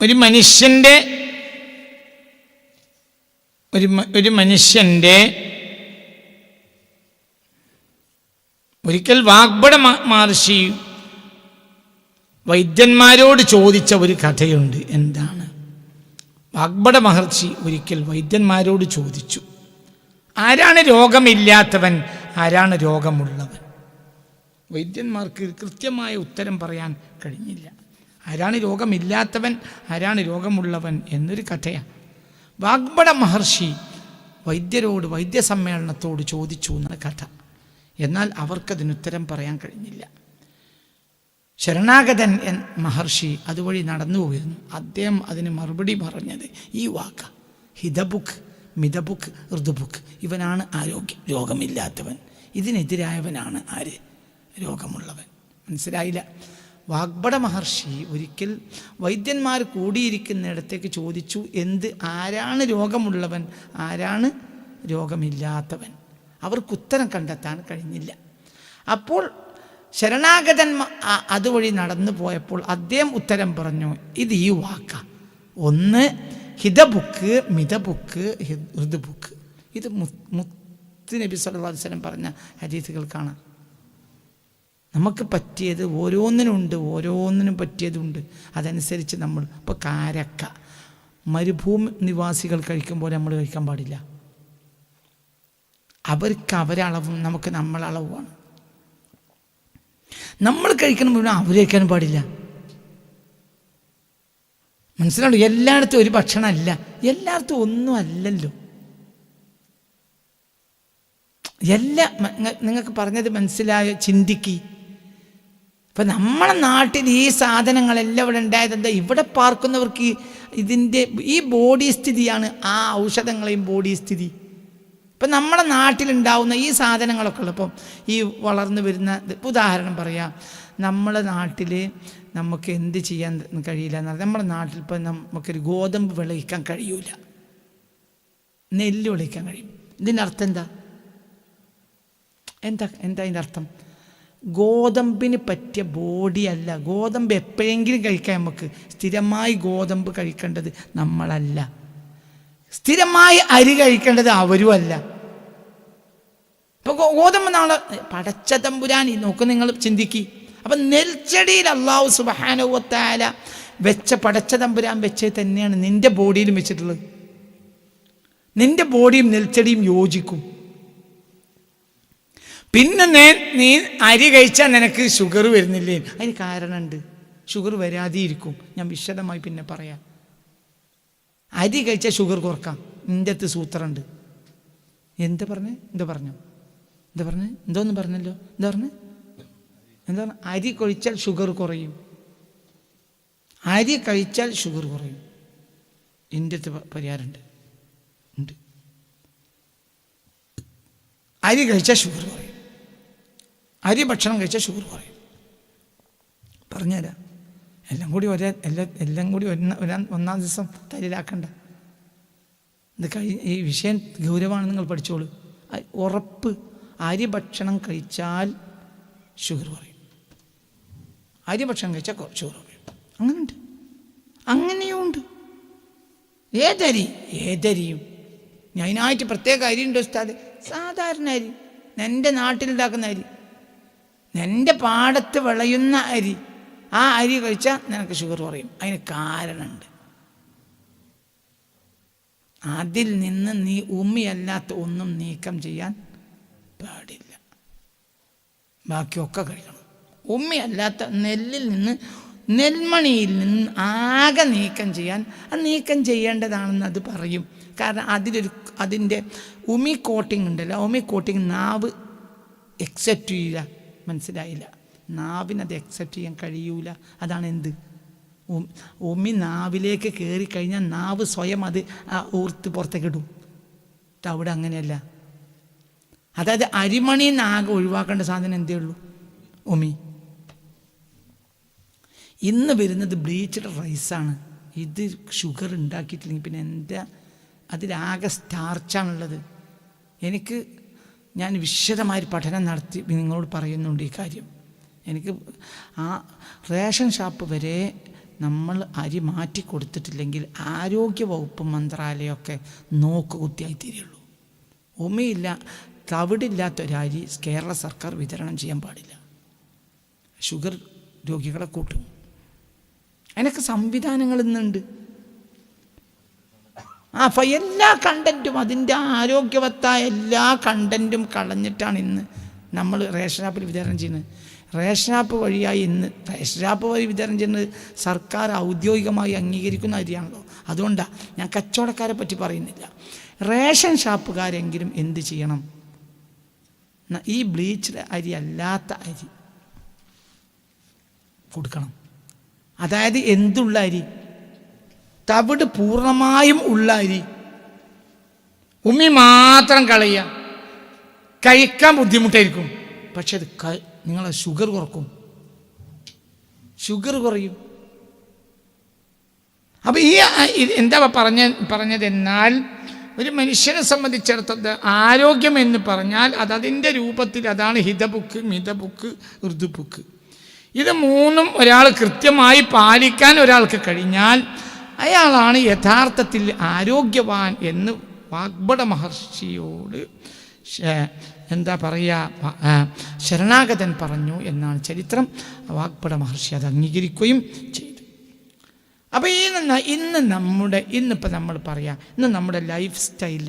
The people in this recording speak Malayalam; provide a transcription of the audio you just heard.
ഒരു മനുഷ്യൻ്റെ ഒരിക്കൽ വാഗ്ഭട മഹർഷി വൈദ്യന്മാരോട് ചോദിച്ച ഒരു കഥയുണ്ട്. എന്താണ്? വാഗ്ഭട മഹർഷി ഒരിക്കൽ വൈദ്യന്മാരോട് ചോദിച്ചു, ആരാണ് രോഗമില്ലാത്തവൻ, ആരാണ് രോഗമുള്ളവൻ? വൈദ്യന്മാർക്ക് കൃത്യമായ ഉത്തരം പറയാൻ കഴിഞ്ഞില്ല. ആരാണ് രോഗമില്ലാത്തവൻ, ആരാണ് രോഗമുള്ളവൻ എന്നൊരു കഥയാണ്. വാഗ്ഭട മഹർഷി വൈദ്യരോട് വൈദ്യസമ്മേളനത്തോട് ചോദിച്ചു എന്ന കഥ. എന്നാൽ അവർക്കതിനുത്തരം പറയാൻ കഴിഞ്ഞില്ല. ശരണാഗതൻ മഹർഷി അതുവഴി നടന്നു പോയിരുന്നു. അദ്ദേഹം അതിന് മറുപടി പറഞ്ഞത് ഈ വാക്ക: ഹിതബുക്ക്, മിതബുക്ക്, ഋതുബുക്ക്. ഇവനാണ് രോഗമില്ലാത്തവൻ, ഇതിനെതിരായവനാണ് ആര്? രോഗമുള്ളവൻ. മനസ്സിലായില്ല? വാഗ്ഭട മഹർഷി ഒരിക്കൽ വൈദ്യന്മാർ കൂടിയിരിക്കുന്നിടത്തേക്ക് ചോദിച്ചു, ആരാണ് രോഗമുള്ളവൻ, ആരാണ് രോഗമില്ലാത്തവൻ? അവർക്ക് ഉത്തരം കണ്ടെത്താൻ കഴിഞ്ഞില്ല. അപ്പോൾ ശരണാഗതൻ അതുവഴി നടന്നു പോയപ്പോൾ അദ്ദേഹം ഉത്തരം പറഞ്ഞു, ഇത് ഈ വാക്ക: ഒന്ന് ഹിതബുക്ക്, മിതബുക്ക്, ഋതുബുക്ക്. ഇത് മുത്ത് നബി സല്ലല്ലാഹു അലൈഹി വസല്ലം പറഞ്ഞ ഹദീസുകൾ കാണാം. നമുക്ക് പറ്റിയത് ഓരോന്നിനും പറ്റിയതുണ്ട്. അതനുസരിച്ച് നമ്മൾ ഇപ്പോൾ കാരക്ക മരുഭൂമി നിവാസികൾ കഴിക്കുമ്പോൾ നമ്മൾ കഴിക്കാൻ പാടില്ല. അവർക്ക് അവരളവും നമുക്ക് നമ്മളളവുമാണ്. നമ്മൾ കഴിക്കണം മുഴുവൻ അവർ കഴിക്കാനും പാടില്ല. മനസ്സിലാവും? എല്ലായിടത്തും ഒരു ഭക്ഷണമല്ല, എല്ലായിടത്തും ഒന്നും അല്ലല്ലോ. നിങ്ങൾക്ക് പറഞ്ഞത് മനസ്സിലായോ? ചിന്തിക്ക്. ഇപ്പം നമ്മളെ നാട്ടിൽ ഈ സാധനങ്ങളെല്ലാം ഇവിടെ ഉണ്ടായത് ഇവിടെ പാർക്കുന്നവർക്ക് ഈ ബോഡി സ്ഥിതിയാണ് ആ ഔഷധങ്ങളെയും ബോഡി സ്ഥിതി. ഇപ്പം നമ്മുടെ നാട്ടിലുണ്ടാവുന്ന ഈ സാധനങ്ങളൊക്കെ ഉള്ളു. ഇപ്പം ഈ വളർന്നു വരുന്ന ഉദാഹരണം പറയാം, നമ്മളെ നാട്ടിൽ നമുക്ക് എന്ത് ചെയ്യാൻ കഴിയില്ല എന്ന് പറഞ്ഞാൽ, നമ്മുടെ നാട്ടിൽ ഇപ്പം നമുക്കൊരു ഗോതമ്പ് വിളയിക്കാൻ കഴിയൂല, നെല്ല് വിളയിക്കാൻ കഴിയും. ഇതിൻ്റെ അർത്ഥം എന്താ ഇതിൻ്റെ അർത്ഥം? ഗോതമ്പിന് പറ്റിയ ബോഡി അല്ല. ഗോതമ്പ് എപ്പോഴെങ്കിലും കഴിക്കാൻ നമുക്ക്. സ്ഥിരമായി ഗോതമ്പ് കഴിക്കേണ്ടത് നമ്മളല്ല, സ്ഥിരമായി അരി കഴിക്കേണ്ടത് അവരും അല്ല. ഇപ്പൊ ഗോതമ്പ് നാളെ പടച്ച തമ്പുരാൻ നോക്ക്, നിങ്ങൾ ചിന്തിക്ക്. അപ്പൊ നെൽച്ചെടിയിൽ അല്ലാഹു സുബ്ഹാനഹു വ തആല വെച്ച പടച്ച തമ്പുരാൻ വെച്ചത് തന്നെയാണ് നിന്റെ ബോഡിയിലും വെച്ചിട്ടുള്ളത്. നിന്റെ ബോഡിയും നെൽച്ചെടിയും യോജിക്കും. പിന്നെ നീ അരി കഴിച്ചാൽ നിനക്ക് ഷുഗർ വരുന്നില്ലേ? അതിന് കാരണമുണ്ട്. ഷുഗർ വരാതെയിരിക്കും. ഞാൻ വിശദമായി പിന്നെ പറയാം. അരി കഴിച്ചാൽ ഷുഗർ കുറക്കാം. നിൻ്റെ അടുത്ത് സൂത്രമുണ്ട്. എന്താ പറഞ്ഞല്ലോ? അരി കഴിച്ചാൽ ഷുഗർ കുറയും. അരി കഴിച്ചാൽ ഷുഗർ കുറയും. എൻ്റെ അടുത്ത് പരിഹാരമുണ്ട്. അരി കഴിച്ചാൽ ഷുഗർ കുറയും. അരി ഭക്ഷണം കഴിച്ചാൽ ഷുഗർ കുറയും. പറഞ്ഞുതരാം. എല്ലാം കൂടി ഒന്നാം ദിവസം തലയിലാക്കണ്ട. ഈ വിഷയം ഗൗരവമാണ്. നിങ്ങൾ പഠിച്ചോളൂ. ഉറപ്പ്. അരി ഭക്ഷണം കഴിച്ചാൽ ഷുഗർ കുറയും. അരി ഭക്ഷണം കഴിച്ചാൽ ഷുഗർ കുറയും. അങ്ങനെയുണ്ട്. ഏതരിയും അതിനായിട്ട് പ്രത്യേക അരി ഉണ്ട് ഉസ്താദ്. സാധാരണ അരി, എൻ്റെ നാട്ടിലുണ്ടാക്കുന്ന അരി, എൻ്റെ പാടത്ത് വിളയുന്ന അരി, ആ അരി കഴിച്ചാൽ നിനക്ക് ഷുഗർ കുറയും. അതിന് കാരണമുണ്ട്. അതിൽ നിന്ന് നീ ഉമ്മിയല്ലാത്ത ഒന്നും നീക്കം ചെയ്യാൻ പാടില്ല. ബാക്കിയൊക്കെ കഴിക്കണം. ഉമ്മിയല്ലാത്ത നെല്ലിൽ നിന്ന്, നെൽമണിയിൽ നിന്ന് ആകെ നീക്കം ചെയ്യാൻ, അത് നീക്കം ചെയ്യേണ്ടതാണെന്ന് അത് പറയും. കാരണം അതിൻ്റെ ഉമി കോട്ടിങ് ഉണ്ടല്ലോ, ഉമി കോട്ടിങ് നാവ് എക്സെപ്റ്റ് ചെയ്യില്ല. മനസ്സിലായില്ല? നാവിനത് എക്സെപ്റ്റ് ചെയ്യാൻ കഴിയൂല. അതാണ് എന്ത്? ഉമി നാവിലേക്ക് കയറിക്കഴിഞ്ഞാൽ നാവ് സ്വയം അത് ഊർത്ത് പുറത്തേക്ക് ഇടും. അവിടെ അങ്ങനെയല്ല. അതായത് അരിമണിയിൽ നിന്ന് ആകെ ഒഴിവാക്കേണ്ട സാധനം എന്തേ ഉള്ളൂ? ഉമി. ഇന്ന് വരുന്നത് ബ്ലീച്ച്ഡ് റൈസാണ്. ഇത് ഷുഗർ ഉണ്ടാക്കിയിട്ടില്ലെങ്കിൽ പിന്നെ എന്താ? അതിലാകെ സ്റ്റാർച്ചാണുള്ളത്. ഞാൻ വിശദമായൊരു പഠനം നടത്തി നിങ്ങളോട് പറയുന്നുണ്ട് ഈ കാര്യം. എനിക്ക് ആ റേഷൻ ഷാപ്പ് വരെ നമ്മൾ അരി മാറ്റി കൊടുത്തിട്ടില്ലെങ്കിൽ ആരോഗ്യ വകുപ്പ് മന്ത്രാലയമൊക്കെ നോക്കുകുത്തിയായി തീരുള്ളൂ. ഉമിയില്ല തവിടില്ലാത്തൊരരി കേരള സർക്കാർ വിതരണം ചെയ്യാൻ പാടില്ല. ഷുഗർ രോഗികളെ കൂട്ടും. അതിനൊക്കെ സംവിധാനങ്ങൾ ഇന്നുണ്ട്. എല്ലാ കണ്ടൻറ്റും അതിൻ്റെ ആരോഗ്യവത്തായ എല്ലാ കണ്ടൻറ്റും കളഞ്ഞിട്ടാണ് ഇന്ന് നമ്മൾ റേഷൻ ഷാപ്പിൽ വിതരണം ചെയ്യുന്നത്. റേഷൻ ഷാപ്പ് വഴിയായി ഇന്ന് റേഷൻ ഷാപ്പ് വഴി വിതരണം ചെയ്യുന്നത് സർക്കാർ ഔദ്യോഗികമായി അംഗീകരിക്കുന്ന അരിയാണല്ലോ. അതുകൊണ്ടാണ് ഞാൻ കച്ചവടക്കാരെ പറ്റി പറയുന്നില്ല. റേഷൻ ഷാപ്പുകാരെങ്കിലും എന്ത് ചെയ്യണം? ഈ ബ്ലീച്ച്ഡ് അരി അല്ലാത്ത അരി കൊടുക്കണം. അതായത് എന്തുള്ള അരി? തവിട് പൂർണ്ണമായും ഉള്ള അരി. ഉമി മാത്രം കളയുക. കഴിക്കാൻ ബുദ്ധിമുട്ടായിരിക്കും, പക്ഷെ അത് നിങ്ങളെ ഷുഗർ കുറക്കും, ഷുഗർ കുറയും. അപ്പം എന്താ പറഞ്ഞതെന്നാൽ ഒരു മനുഷ്യനെ സംബന്ധിച്ചിടത്തോളം ആരോഗ്യം എന്ന് പറഞ്ഞാൽ അതിൻ്റെ രൂപത്തിൽ അതാണ് ഹിതബുക്ക്, മിതബുക്ക്, ഋതുബുക്ക്. ഇത് മൂന്നും ഒരാൾ കൃത്യമായി പാലിക്കാൻ ഒരാൾക്ക് കഴിഞ്ഞാൽ അയാളാണ് യഥാർത്ഥത്തിൽ ആരോഗ്യവാൻ എന്ന് വാഗ്ഭട മഹർഷിയോട് എന്താ പറയുക, ശരണാഗതൻ പറഞ്ഞു എന്നാണ് ചരിത്രം. വാഗ്ഭട മഹർഷി അത് അംഗീകരിക്കുകയും ചെയ്തു. അപ്പോൾ ഇന്നിപ്പോൾ നമ്മൾ പറയാം, ഇന്ന് നമ്മുടെ ലൈഫ് സ്റ്റൈൽ